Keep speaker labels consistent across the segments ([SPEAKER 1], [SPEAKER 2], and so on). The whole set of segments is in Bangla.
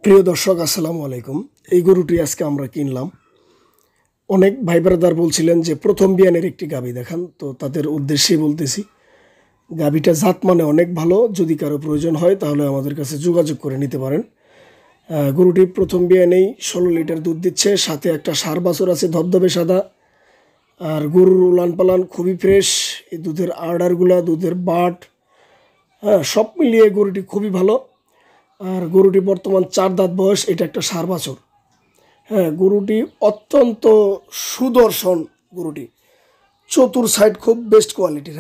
[SPEAKER 1] প্রিয় দর্শক আসসালামু আলাইকুম। এই গরুটি আজকে আমরা কিনলাম। অনেক ভাই ব্রাদার বলছিলেন যে প্রথম বিয়ানের একটি গাভী দেখান, তো তাদের উদ্দেশ্যেই বলতেছি গাভীটা জাত মানে অনেক ভালো। যদি কারো প্রয়োজন হয় তাহলে আমাদের কাছে যোগাযোগ করে নিতে পারেন। গরুটি প্রথম বিয়ানেই 16 লিটার দুধ দিচ্ছে, সাথে একটা ষাঁড় বাছুর আছে ধবধবে সাদা। আর গরুর উলান পালান খুবই ফ্রেশ, এই দুধের আর্ডারগুলা, দুধের বাট, সব মিলিয়ে গরুটি খুবই ভালো। আর গরুটি বর্তমান 4 দাঁত বয়স, এটা একটা ষাঁড় বাছুর। গরুটি অত্যন্ত সুদর্শন, গরুটি চতুর সাইড খুব বেস্ট কোয়ালিটির।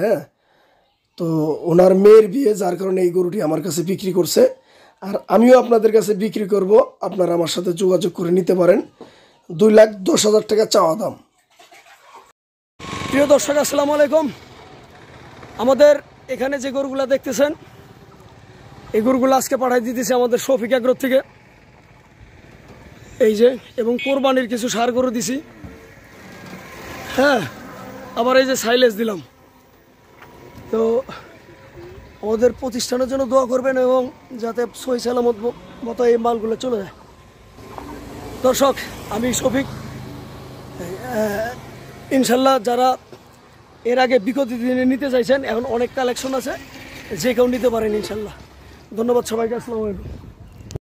[SPEAKER 1] তো ওনার মেয়ের বিয়ে, যার কারণে এই গরুটি আমার কাছে বিক্রি করছে। আর আমিও আপনাদের কাছে বিক্রি করব, আপনারা আমার সাথে যোগাযোগ করে নিতে পারেন। 2,10,000 টাকা চাওয়া দাম। প্রিয় দর্শক আসসালামু আলাইকুম। আমাদের এখানে যে গরুগুলা দেখতেছেন, এই গরুগুলো আজকে পাঠাই দিতেছে আমাদের শফিক এগ্রো থেকে। এই যে, এবং কোরবানির কিছু ষাঁড় গরু দিছি। আবার এই যে সাইলেজ দিলাম। তো আমাদের প্রতিষ্ঠানের জন্য দোয়া করবেন এবং যাতে সহি সালামত মতো এই মালগুলো চলে যায়। দর্শক, আমি শফিক। ইনশাল্লাহ যারা এর আগে বিগত দিনে নিতে চাইছেন, এখন অনেক কালেকশন আছে, যে কেউ নিতে পারেন ইনশাল্লাহ। ধন্যবাদ সবাইকে, আসসালামু আলাইকুম।